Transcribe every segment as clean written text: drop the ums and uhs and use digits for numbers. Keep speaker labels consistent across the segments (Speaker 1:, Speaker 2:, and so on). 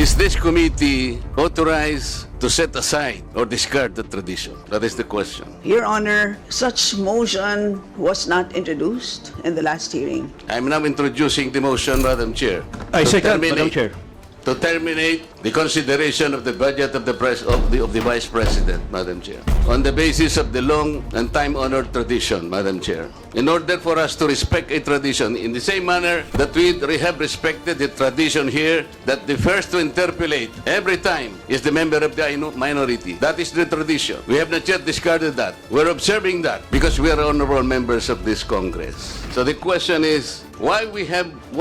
Speaker 1: Is this committee authorized to set aside or discard the tradition? That is the question.
Speaker 2: Your Honor, such motion was not introduced in the last hearing.
Speaker 1: I'm now introducing the motion, Madam Chair.
Speaker 3: I
Speaker 1: to
Speaker 3: second, Madam
Speaker 1: terminate-
Speaker 3: Chair.
Speaker 1: To terminate the consideration of the budget of the Vice President, Madam Chair, on the basis of the long and time-honored tradition, Madam Chair. In order for us to respect a tradition in the same manner that we have respected the tradition here that the first to interpolate every time is the member of the minority. That is the tradition. We have not yet discarded that. We're observing that because we are honorable members of this Congress. So the question is, why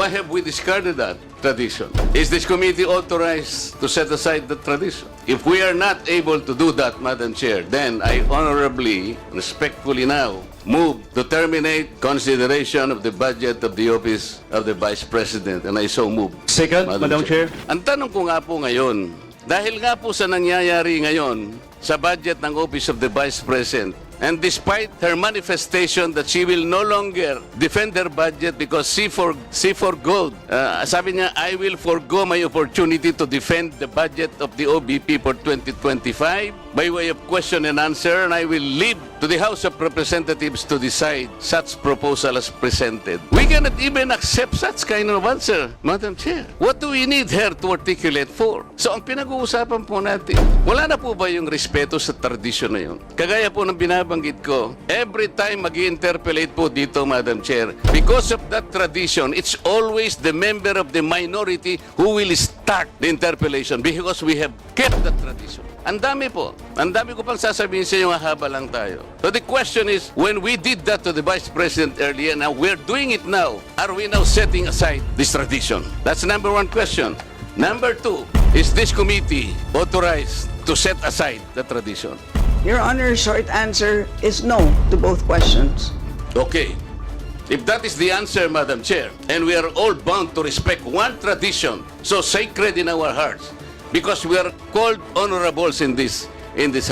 Speaker 1: have we discarded that tradition? Is this committee authorized to set aside the tradition? If we are not able to do that, Madam Chair, then I honorably, respectfully now, move to terminate consideration of the budget of the office of the Vice President, and I so move.
Speaker 3: Second, Madam Chair.
Speaker 1: Ang tanong ko nga po ngayon, dahil nga po sa nangyayari ngayon sa budget ng Office of the Vice President, and despite her manifestation that she will no longer defend her budget because she forgoed, sabi niya, I will forgo my opportunity to defend the budget of the OBP for 2025 by way of question and answer, and I will leave to the House of Representatives to decide such proposal as presented. We cannot even accept such kind of answer, Madam Chair. What do we need her to articulate for? So ang pinag-uusapan po natin, wala na po ba yung respeto sa tradisyon na yun? Kagaya po ng binabanggit ko, every time mag-i-interpolate po dito, Madam Chair, because of that tradition, it's always the member of the minority who will start the interpellation because we have kept that tradition. Ang dami po. Ang dami ko pang sasabihin sa inyo, haba lang tayo. So the question is, when we did that to the Vice President earlier, now we're doing it now, are we now setting aside this tradition? That's number one question. Number two, is this committee authorized to set aside the tradition?
Speaker 2: Your Honor, short answer is no to both questions.
Speaker 1: Okay. If that is the answer, Madam Chair, and we are all bound to respect one tradition so sacred in our hearts, because we are called honorables in this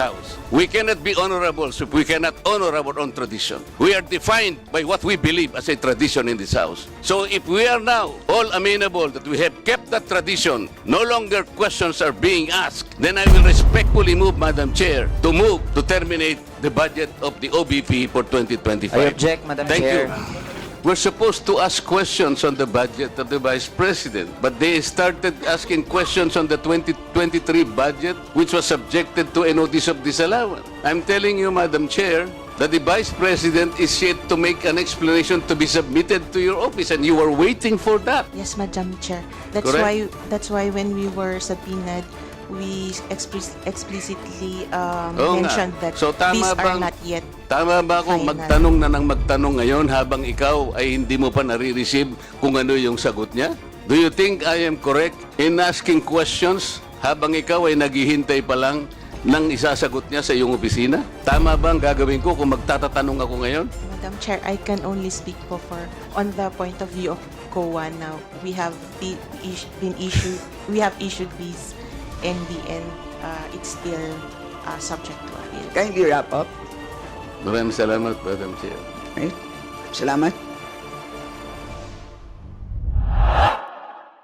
Speaker 1: house. We cannot be honorables if we cannot honor our own tradition. We are defined by what we believe as a tradition in this house. So if we are now all amenable that we have kept that tradition, no longer questions are being asked, then I will respectfully move, Madam Chair, to terminate the budget of the OBP for 2025.
Speaker 4: I object, Madam
Speaker 1: Thank
Speaker 4: Chair.
Speaker 1: you. We're supposed to ask questions on the budget of the Vice President, but they started asking questions on the 2023 budget, which was subjected to a notice of disallowance. I'm telling you, Madam Chair, that the Vice President is yet to make an explanation to be submitted to your office, and you are waiting for that.
Speaker 5: Yes, Madam Chair.
Speaker 1: Correct.
Speaker 5: That's why when we were subpoenaed, we explicitly
Speaker 1: Oo nga.
Speaker 5: mentioned that
Speaker 1: So, tama
Speaker 5: these
Speaker 1: bang-
Speaker 5: are not yet.
Speaker 1: Tama ba kung
Speaker 5: Final.
Speaker 1: magtanong na ng magtanong ngayon habang ikaw ay hindi mo pa nare-receive kung ano yung sagot niya? Do you think I am correct in asking questions habang ikaw ay naghihintay pa lang ng isasagot niya sa iyong opisina? Tama ba ang gagawin ko kung magtatatanong ako ngayon?
Speaker 5: Madam Chair, I can only speak po on the point of view of COA now. We have issued these in the end, it's still subject to appeal.
Speaker 2: Kindly wrap up.
Speaker 1: Maraming salamat, Madam Chair.
Speaker 2: Right? Salamat.